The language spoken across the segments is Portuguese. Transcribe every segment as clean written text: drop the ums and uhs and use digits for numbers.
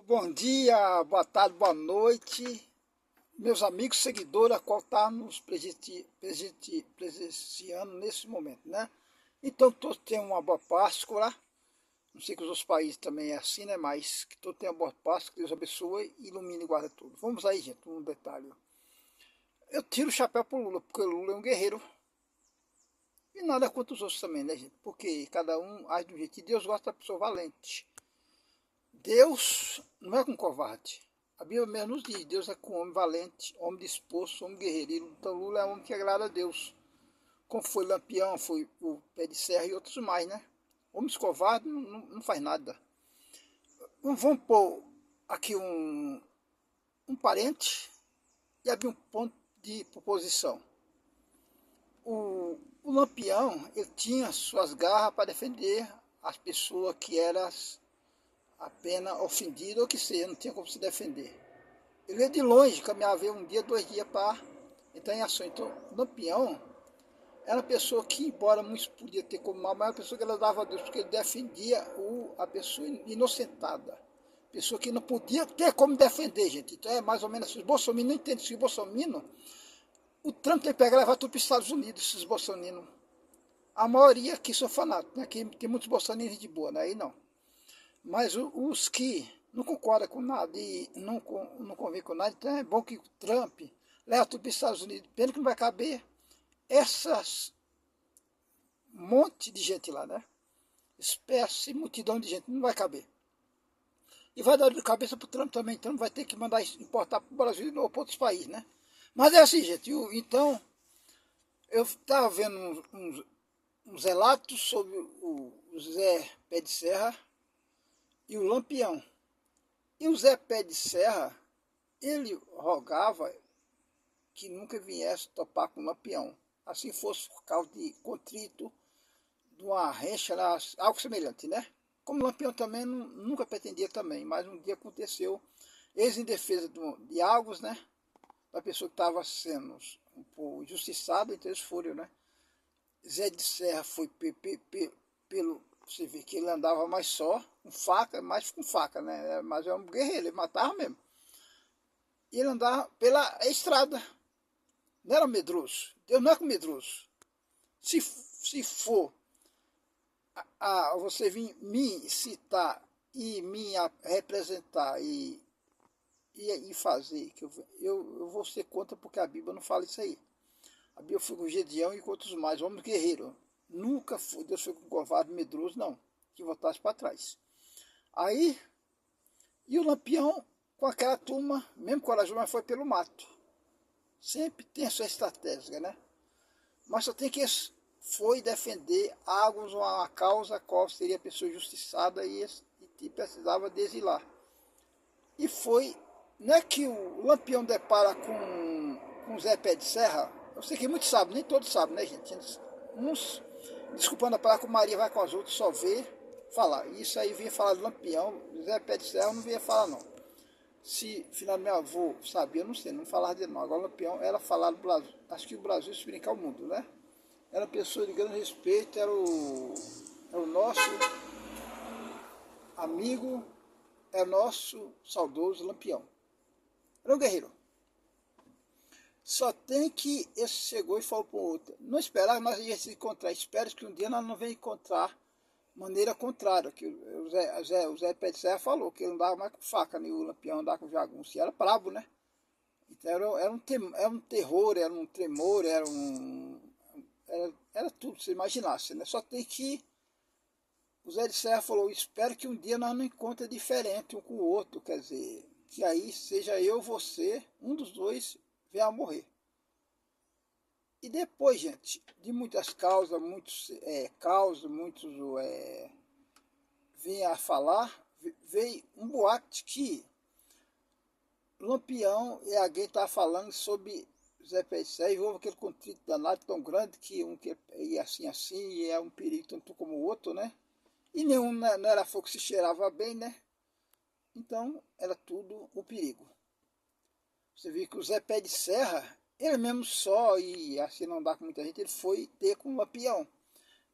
Bom dia, boa tarde, boa noite, meus amigos seguidores, a qual está nos presenciando nesse momento, né? Então, todos tenham uma boa Páscoa. Não sei que os outros países também é assim, né? Mas que todos tenham uma boa Páscoa, que Deus abençoe, ilumine e guarda tudo. Vamos aí, gente, um detalhe. Eu tiro o chapéu pro Lula, porque o Lula é um guerreiro. E nada contra os outros também, né, gente? Porque cada um age do jeito que Deus gosta da pessoa valente. Deus não é com covarde. A Bíblia mesmo nos diz, Deus é com homem valente, homem disposto, homem guerreiro. Então Lula é um homem que agrada a Deus. Como foi Lampião, foi o Pé de Serra e outros mais, né? Homens covardes não faz nada. Vamos pôr aqui um parente e abrir um ponto de proposição. O Lampião, ele tinha suas garras para defender as pessoas que eram apenas ofendido ou que seja, não tinha como se defender. Ele ia de longe, caminhava um dia, 2 dias para entrar em ação. Então, o Lampião era uma pessoa que, embora muitos podiam ter como mal, mas era uma pessoa que ela dava a Deus, porque ele defendia a pessoa inocentada. Pessoa que não podia ter como defender, gente. Então é mais ou menos assim, os bolsominions não entendem. Se o bolsominion, o Trump tem que pegar e levar tudo para os Estados Unidos, esses bolsominions. A maioria aqui são fanáticos, né? Aqui tem muitos bolsominions de boa, né? Aí não. Mas os que não concordam com nada e não convém com nada, então é bom que o Trump leva tudo para os Estados Unidos. Pena que não vai caber essas monte de gente lá, né? Espécie, multidão de gente, não vai caber. E vai dar de cabeça para o Trump também, então vai ter que mandar importar para o Brasil ou para outros países, né? Mas é assim, gente, então eu estava vendo uns relatos sobre o Zé Pé de Serra e o Lampião. E o Zé Pé de Serra, ele rogava que nunca viesse topar com o Lampião. Assim fosse por causa de contrito, de uma rencha, algo semelhante, né? Como o Lampião também nunca pretendia também, mas um dia aconteceu, eles em defesa de Algos, né? Da pessoa que estava sendo injustiçada, então eles foram, né? Zé de Serra foi pelo... Você vê que ele andava mais só, com faca, mais com faca, né? Mas é um guerreiro, ele matava mesmo. E ele andava pela estrada. Não era medroso. Deus não é com medroso. Se for você vir me citar e me representar e fazer, que eu vou ser contra, porque a Bíblia não fala isso aí. A Bíblia foi com Gedeão e com outros mais, homens guerreiros. Nunca foi, Deus foi com covarde medroso, não, que voltasse para trás. Aí, e o Lampião, com aquela turma, mesmo corajoso, mas foi pelo mato. Sempre tem a sua estratégia, né? Mas só tem que foi defender Águas, uma causa a qual seria a pessoa injustiçada e precisava de exilar. E foi, não é que o Lampião depara com Zé Pé de Serra, eu sei que muitos sabem, nem todos sabem, né, gente? Uns, desculpando a palavra, com Maria vai com as outras, só vê falar. Isso aí vinha falar do Lampião, Zé Pé de Serra eu não vinha falar não. Se final meu avô sabia, eu não sei, não falava dele não. Agora o Lampião era falar do Brasil, acho que o Brasil se brincar o mundo, né? Era uma pessoa de grande respeito, era o nosso amigo, é o nosso saudoso Lampião. Era um guerreiro. Só tem que esse chegou e falou para o outro, não esperava nós ia se encontrar, espero que um dia nós não venhamos encontrar maneira contrária, que o Zé Pé de Serra falou, que ele andava mais com faca, né? O Lampião andava com jagunço, e era brabo, né? Então era um terror, era um tremor, era tudo, você imaginasse, né? Só tem que o Zé de Serra falou, espero que um dia nós não encontremos diferente um com o outro, quer dizer, que aí seja eu, você, um dos dois venha a morrer. E depois, gente, de muitas causas, muitos vinha a falar, veio um boato que Lampião e alguém estava falando sobre Zé Pé de Serra, e houve aquele conflito danado tão grande que um que ia assim, e é um perigo tanto como o outro, né? E nenhum não era fogo que se cheirava bem, né? Então era tudo um perigo. Você vê que o Zé Pé de Serra, ele mesmo só, e assim não dá com muita gente, ele foi ter com o Lampião.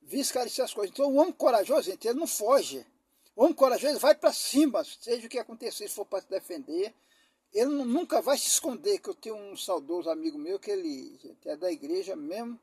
Viu esclarecer as coisas. Então o homem corajoso, gente, ele não foge. O homem corajoso vai para cima, seja o que acontecer, se for para se defender. Ele nunca vai se esconder, que eu tenho um saudoso amigo meu, que ele é da igreja mesmo.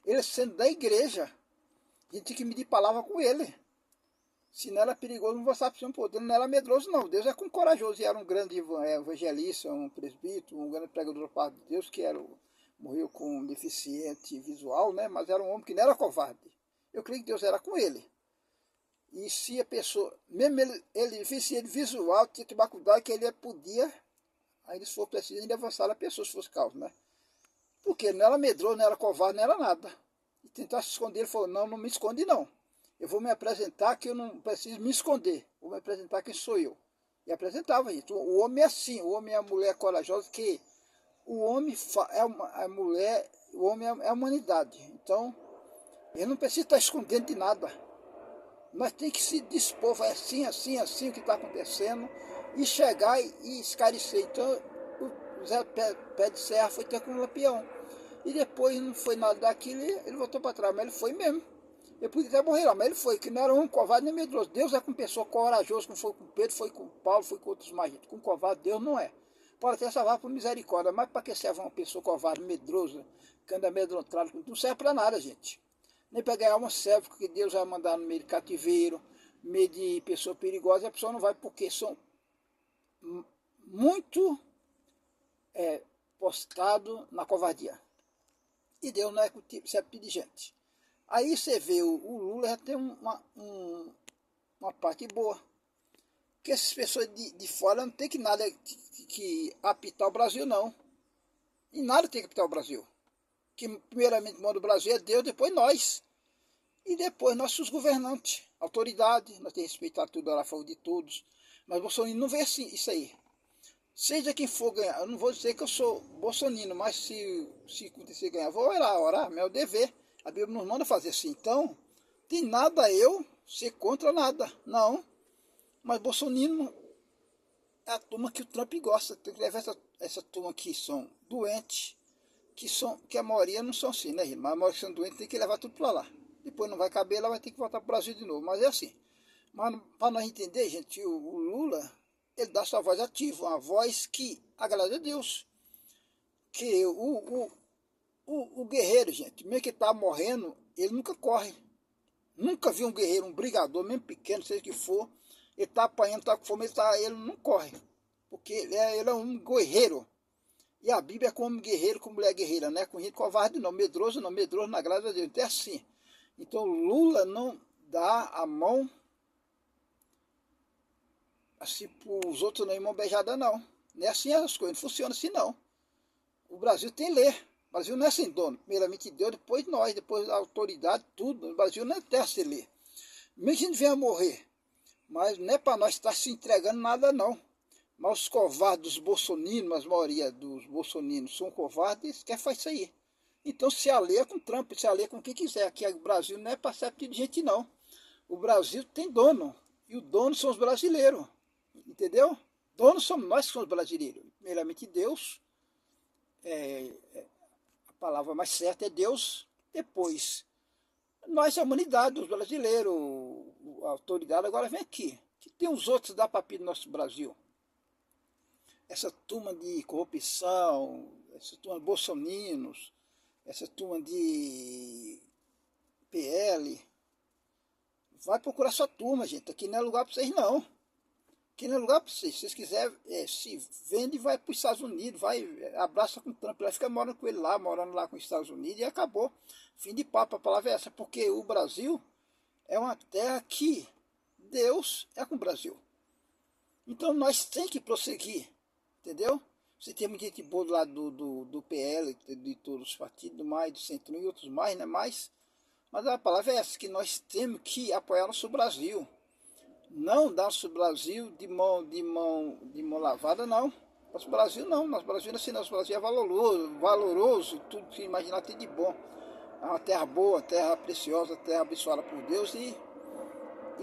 Ele sendo da igreja, a gente tem que medir palavra com ele. Se não era perigoso, não vou saber se um poder, não era medroso, não. Deus é com corajoso, e era um grande evangelista, um presbítero, um grande pregador da parte de Deus, que morreu com deficiente visual, né? Mas era um homem que não era covarde. Eu creio que Deus era com ele. E se a pessoa, mesmo ele deficiente visual, tinha que tomar cuidado que ele podia, ainda se for preciso, ainda avançar a pessoa, se fosse causa, né? Porque ele não era medroso, não era covarde, não era nada. E tentar se esconder, ele falou, não, não me esconde não. Eu vou me apresentar que eu não preciso me esconder. Vou me apresentar quem sou eu. E apresentava isso. O homem é assim, o homem é a mulher corajosa, que o homem é a mulher, o homem é a humanidade. Então, ele não precisa estar escondendo de nada. Mas tem que se dispor, vai assim, assim, assim o que está acontecendo, e chegar e esclarecer. Então, o Zé Pé de Serra foi ter com o Lampião. E depois não foi nada daquilo, ele voltou para trás, mas ele foi mesmo. Ele podia até morrer lá, mas ele foi, que não era um covarde nem medroso. Deus é com pessoa corajosa, como foi com Pedro, foi com Paulo, foi com outros mais gente. Com covarde, Deus não é. Pode até salvar por misericórdia, mas para que serve uma pessoa covarde, medrosa, que anda amedrontado, não serve para nada, gente. Nem para ganhar uma serve, porque Deus vai mandar no meio de cativeiro, no meio de pessoa perigosa, e a pessoa não vai, porque são muito postados na covardia. E Deus não é sempre de gente. Aí você vê, o Lula já tem uma parte boa. Que essas pessoas de fora não tem que nada que apitar o Brasil, não. E nada tem que apitar o Brasil. Que primeiramente manda o Brasil é Deus, depois nós. E depois nossos governantes, autoridade, nós temos que respeitar tudo, ela falou de todos. Mas Bolsonaro não vê assim, isso aí. Seja quem for ganhar, eu não vou dizer que eu sou bolsonaro, mas se acontecer ganhar, vou orar, meu dever. A Bíblia nos manda fazer assim. Então, tem nada eu ser contra nada, não. Mas Bolsonaro é a turma que o Trump gosta. Tem que levar essa turma que são doentes, que a maioria não são assim, né, gente? Mas a maioria que são doentes tem que levar tudo para lá. Depois não vai caber, ela vai ter que voltar para o Brasil de novo. Mas é assim. Mas para nós entender, gente, o Lula, ele dá sua voz ativa, uma voz que agrada a Deus. Que o guerreiro, gente, mesmo que está morrendo, ele nunca corre. Nunca vi um guerreiro, um brigador, mesmo pequeno, seja que for, ele está apanhando, está com fome, ele não corre. Porque ele é um guerreiro. E a Bíblia é como guerreiro, como mulher guerreira, né? Com gente covarde não, medroso na graça de Deus. Então é assim. Então Lula não dá a mão assim para os outros não, em mão beijada não. Não é assim as coisas, não funciona assim não. O Brasil tem lei. O Brasil não é sem dono. Primeiramente Deus, depois nós, depois a autoridade, tudo. O Brasil não é terra sem lei. Mesmo que a gente venha morrer, mas não é para nós estar se entregando nada não. Mas os covardes, os bolsoninos, a maioria dos bolsoninos são covardes, eles querem fazer isso aí. Então se alheia com Trump, se alheia com quem quiser. Aqui o Brasil não é para ser de gente não. O Brasil tem dono. E o dono são os brasileiros. Entendeu? Donos somos nós que somos brasileiros. Primeiramente Deus. A palavra mais certa é Deus. Depois nós, a humanidade, os brasileiros, a autoridade. Agora vem aqui. Que tem os outros da papinha do nosso Brasil. Essa turma de corrupção, essa turma de bolsoninos, essa turma de PL. Vai procurar sua turma, gente. Aqui não é lugar para vocês, não. Aqui não é lugar para vocês. Se vocês quiserem, se vende, vai para os Estados Unidos, vai, abraça com o Trump, vai ficar morando com ele lá, morando lá com os Estados Unidos, e acabou. Fim de papo, a palavra é essa. Porque o Brasil é uma terra que Deus é com o Brasil. Então nós temos que prosseguir, entendeu? Você tem muita gente boa do lado do PL, de todos os partidos, do MAI, do Centrão e outros mais, né? Mas a palavra é essa, que nós temos que apoiar nosso Brasil. Não dar nosso Brasil de mão lavada, não. Nosso Brasil não, nosso Brasil não é assim, nosso Brasil é valoroso, tudo que imaginar tem de bom. É uma terra boa, terra preciosa, terra abençoada por Deus e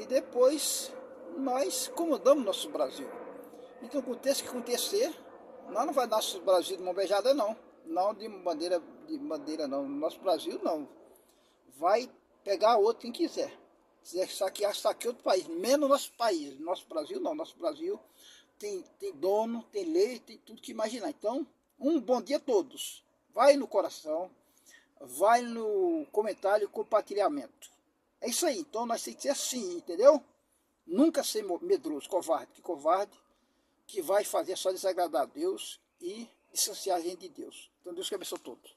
depois nós comandamos nosso Brasil. Então aconteça o que acontecer, nós não vai dar nosso Brasil de mão beijada não. Não de bandeira não. Nosso Brasil não. Vai pegar outro quem quiser. Se saquear, saqueia outro país, menos nosso país. Nosso Brasil não, nosso Brasil tem dono, tem lei, tem tudo que imaginar. Então, um bom dia a todos. Vai no coração, vai no comentário e compartilhamento. É isso aí, então nós temos que ser assim, entendeu? Nunca ser medroso, covarde, que covarde que vai fazer só desagradar a Deus e distanciar a gente de Deus. Então Deus que abençoe todos.